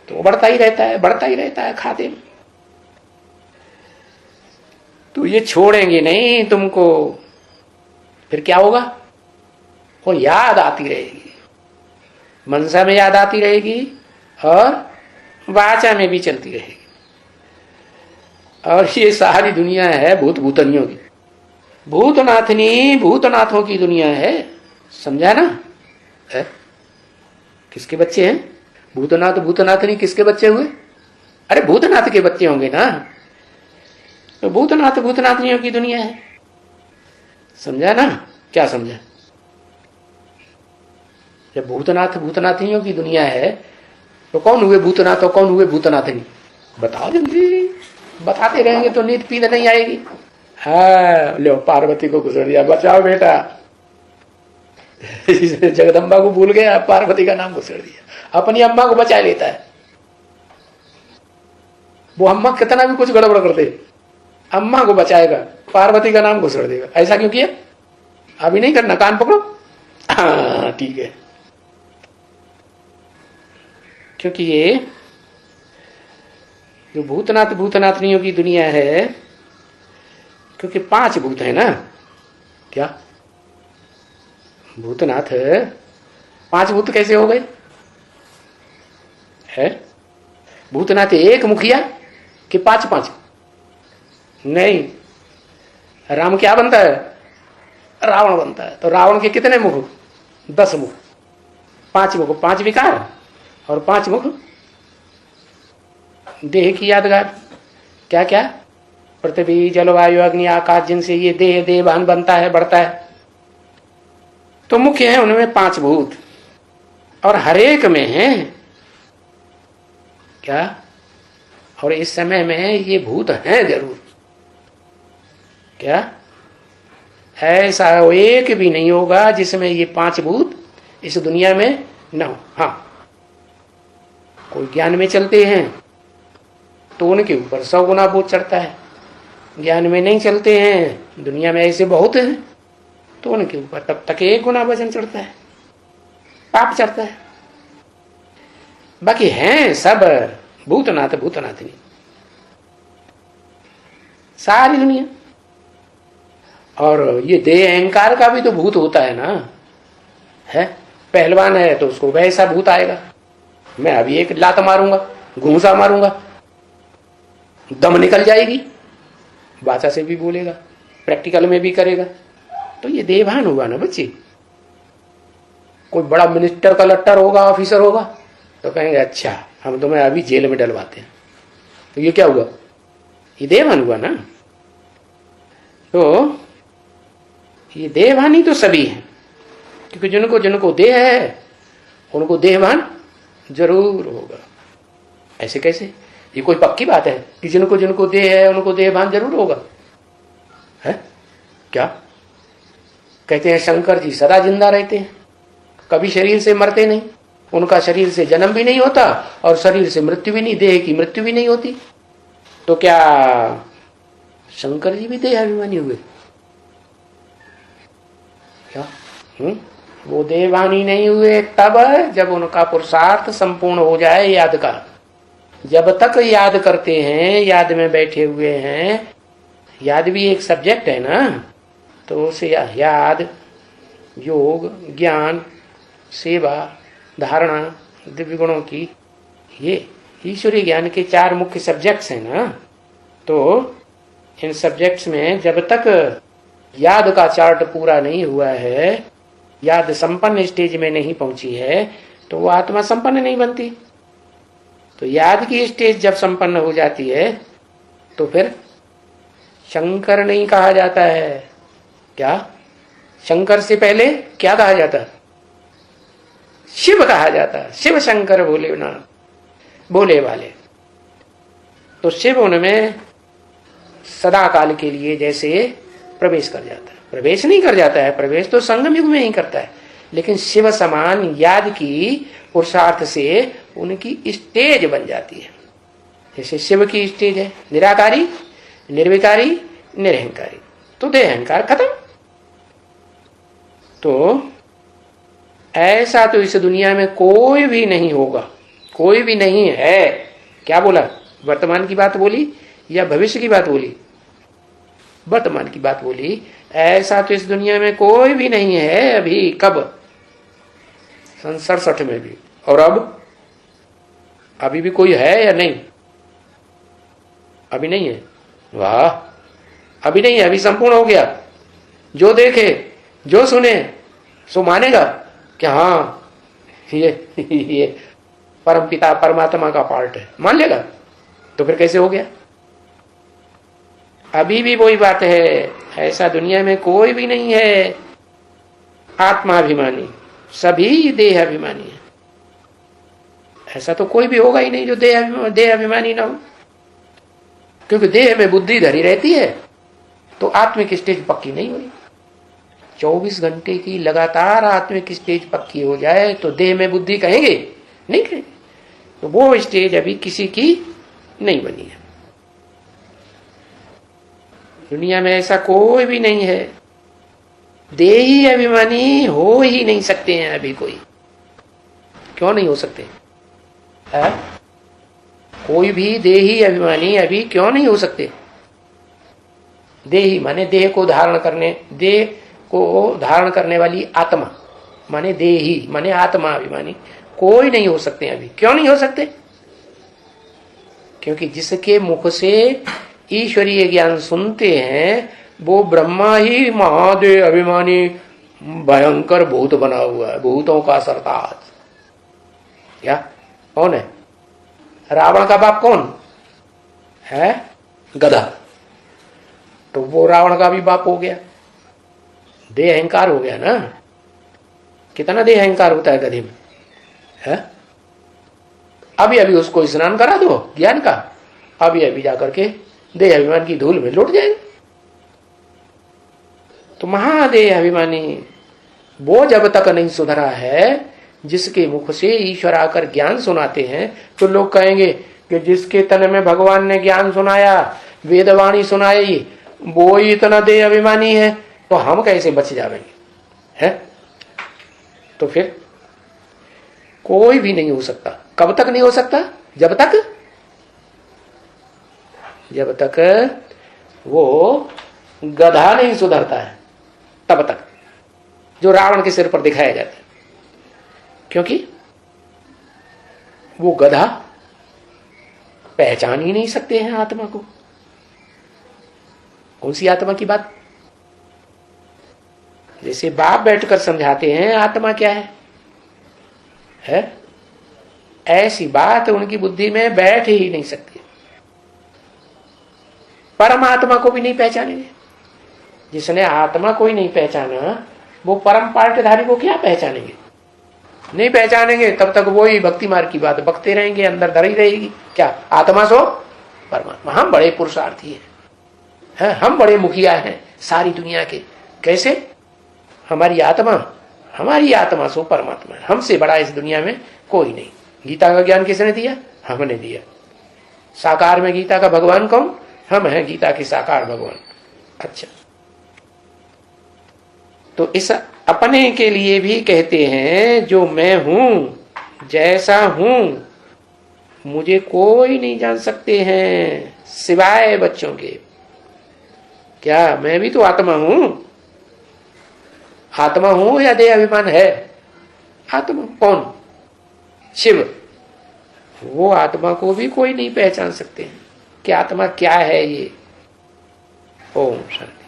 तो बढ़ता ही रहता है, बढ़ता ही रहता है खाते में। तो ये छोड़ेंगे नहीं तुमको, फिर क्या होगा? वो याद आती रहेगी, मनसा में याद आती रहेगी और वाचा में भी चलती रहेगी। और ये सारी दुनिया है भूत भूतनियों की, भूतनाथनी भूतनाथों की दुनिया है, समझा ना? है? किसके बच्चे हैं? भूतनाथ भूतनाथनी किसके बच्चे हुए? अरे भूतनाथ के बच्चे होंगे ना। तो भूतनाथ भूतनाथनियों की दुनिया है, समझा ना? क्या समझा? जब भूतनाथ भूतनाथनियों की दुनिया है तो कौन हुए भूतनाथ और कौन हुए भूतनाथनी? बताओ जल्दी, बताते रहेंगे तो नींद पीने नहीं आएगी। हाँ, लो पार्वती को घुसड़ दिया, बचाओ बेटा। जगदम्बा को भूल गया, पार्वती का नाम घुसड़ दिया, अपनी अम्मा को बचा लेता है। वो अम्मा कितना भी कुछ गड़बड़ कर दे, अम्मा को बचाएगा, पार्वती का नाम घुसड़ देगा। ऐसा क्यों किया? अभी नहीं करना, कान पकड़ो। हाँ ठीक है, क्योंकि ये जो भूतनाथ भूतनाथनियों की दुनिया है, क्योंकि 5 भूत है ना। क्या भूतनाथ 5 भूत कैसे हो गए? है भूतनाथ एक मुखिया कि 5? नहीं, राम क्या बनता है? रावण बनता है। तो रावण के कितने मुख? 10 मुख, 5 मुख, 5 विकार और 5 मुख। देह की यादगार क्या क्या? पृथ्वी जलवायु अग्नि आकाश, जिनसे ये देह देहभान बनता है, बढ़ता है। तो मुख्य है उनमें 5 भूत, और हर एक में है क्या? और इस समय में ये भूत हैं जरूर। क्या ऐसा एक भी नहीं होगा जिसमें ये 5 भूत इस दुनिया में न हो। हाँ, कोई ज्ञान में चलते हैं तो उनके ऊपर 100 गुना भूत चढ़ता है, ज्ञान में नहीं चलते हैं, दुनिया में ऐसे बहुत हैं, तो उनके ऊपर तब तक 1 गुना वजन चढ़ता है, पाप चढ़ता है। बाकी हैं सब भूतनाथ भूतनाथनी, सारी दुनिया। और ये देह अहंकार का भी तो भूत होता है ना। है पहलवान है तो उसको वैसा भूत आएगा, मैं अभी एक लात मारूंगा, घूंसा मारूंगा, दम निकल जाएगी, वाचा से भी बोलेगा, प्रैक्टिकल में भी करेगा। तो ये देहभान होगा ना बच्चे। कोई बड़ा मिनिस्टर का लट्टर होगा, ऑफिसर होगा, तो कहेंगे अच्छा हम तुम्हें अभी जेल में डलवाते हैं। तो ये क्या हुआ? ये देहभान हुआ ना। तो ये देहभानी तो सभी है, क्योंकि जिनको जिनको देह है उनको देहभान जरूर होगा। ऐसे कैसे? ये कोई पक्की बात है कि जिनको जिनको देह है उनको देहभान जरूर होगा? है क्या? कहते हैं शंकर जी सदा जिंदा रहते हैं, कभी शरीर से मरते नहीं, उनका शरीर से जन्म भी नहीं होता और शरीर से मृत्यु भी नहीं, देह की मृत्यु भी नहीं होती। तो क्या शंकर जी भी देह अभिमानी हुए क्या? वो देहभानी नहीं हुए तब जब उनका पुरुषार्थ संपूर्ण हो जाए याद का। जब तक याद करते हैं, याद में बैठे हुए हैं, याद भी एक सब्जेक्ट है ना, तो उसे याद, योग, ज्ञान, सेवा, धारणा, दिव्य गुणों की, ये ईश्वरीय ज्ञान के 4 मुख्य सब्जेक्ट्स हैं ना। तो इन सब्जेक्ट्स में जब तक याद का चार्ट पूरा नहीं हुआ है, याद संपन्न स्टेज में नहीं पहुंची है, तो वो आत्मा संपन्न नहीं बनती। तो याद की स्टेज जब संपन्न हो जाती है तो फिर शंकर नहीं कहा जाता है। क्या? शंकर से पहले क्या कहा जाता? शिव कहा जाता है। शिव शंकर भोले ना, भोले वाले। तो शिव उनमें सदा काल के लिए जैसे प्रवेश कर जाता है। प्रवेश नहीं कर जाता है, प्रवेश तो संगम युग में ही करता है, लेकिन शिव समान याद की पुरुषार्थ से उनकी स्टेज बन जाती है। जैसे शिव की स्टेज है निराकारी, निर्विकारी, निरहंकारी, तो देह अहंकार खत्म। तो ऐसा तो इस दुनिया में कोई भी नहीं होगा, कोई भी नहीं है। क्या बोला? वर्तमान की बात बोली या भविष्य की बात बोली? वर्तमान की बात बोली। ऐसा तो इस दुनिया में कोई भी नहीं है अभी। कब? सन 67 में भी। और अब अभी भी कोई है या नहीं? अभी नहीं है। वाह, अभी नहीं है, अभी संपूर्ण हो गया। जो देखे जो सुने सो मानेगा कि हाँ ये परम पिता परमात्मा का पार्ट है, मान लेगा। तो फिर कैसे हो गया? अभी भी वही बात है। ऐसा दुनिया में कोई भी नहीं है आत्माभिमानी, सभी देह अभिमानी है। ऐसा तो कोई भी होगा ही नहीं जो देह अभिमानी ना हो, क्योंकि देह में बुद्धि धरी रहती है तो आत्मिक स्टेज पक्की नहीं होगी। 24 घंटे की लगातार आत्मिक स्टेज पक्की हो जाए तो देह में बुद्धि कहेंगे? नहीं कहेंगे। तो वो स्टेज अभी किसी की नहीं बनी है। दुनिया में ऐसा कोई भी नहीं है। देही अभिमानी हो ही नहीं सकते हैं अभी कोई। क्यों नहीं हो सकते? है? कोई भी देही अभिमानी अभी क्यों नहीं हो सकते? देही माने देह को धारण करने वाली आत्मा, माने देही माने आत्मा अभिमानी कोई नहीं हो सकते अभी। क्यों नहीं हो सकते? क्योंकि जिसके मुख से ईश्वरीय ज्ञान सुनते हैं वो ब्रह्मा ही महादेव अभिमानी भयंकर भूत बना हुआ है, भूतों का सरताज। क्या? कौन है? रावण का बाप कौन है? गधा। तो वो रावण का भी बाप हो गया। देह अहंकार हो गया ना। कितना देह अहंकार होता है गधे में? है? अभी अभी उसको स्नान करा दो ज्ञान का, अभी अभी जाकर के देह अभिमान की धूल में लौट जाएगा। तो महादेह अभिमानी वो जब तक नहीं सुधरा है, जिसके मुख से ईश्वर आकर ज्ञान सुनाते हैं तो लोग कहेंगे कि जिसके तन में भगवान ने ज्ञान सुनाया, वेदवाणी सुनाई, वो ही इतना देह अभिमानी है, तो हम कैसे बच जाएंगे? है? तो फिर कोई भी नहीं हो सकता। कब तक नहीं हो सकता? जब तक वो गधा नहीं सुधरता है, तब तक। जो रावण के सिर पर दिखाया जाता है, क्योंकि वो गधा पहचान ही नहीं सकते हैं आत्मा को। कौन सी आत्मा की बात? जैसे बाप बैठकर समझाते हैं आत्मा क्या है? ऐसी बात उनकी बुद्धि में बैठ ही नहीं सकती। परमात्मा को भी नहीं पहचानेंगे। जिसने आत्मा को ही नहीं पहचाना वो परम पार्टधारी को क्या पहचानेंगे? नहीं पहचानेंगे। तब तक वो ही भक्ति मार्ग की बात बकते रहेंगे, अंदर धरी रहेगी। क्या? आत्मा सो परमात्मा। हम बड़े पुरुषार्थी हैं, हम बड़े मुखिया हैं सारी दुनिया के। कैसे? हमारी आत्मा सो परमात्मा है। हमसे बड़ा इस दुनिया में कोई नहीं। गीता का ज्ञान किसने दिया? हमने दिया। साकार में गीता का भगवान कौन? हम हैं गीता के साकार भगवान। अच्छा, तो इस अपने के लिए भी कहते हैं जो मैं हूं, जैसा हूं, मुझे कोई नहीं जान सकते हैं सिवाय बच्चों के। क्या मैं भी तो आत्मा हूं? आत्मा हूं या देह अभिमान है? आत्मा। कौन? शिव। वो आत्मा को भी कोई नहीं पहचान सकते हैं कि आत्मा क्या है ये। ओम शांति।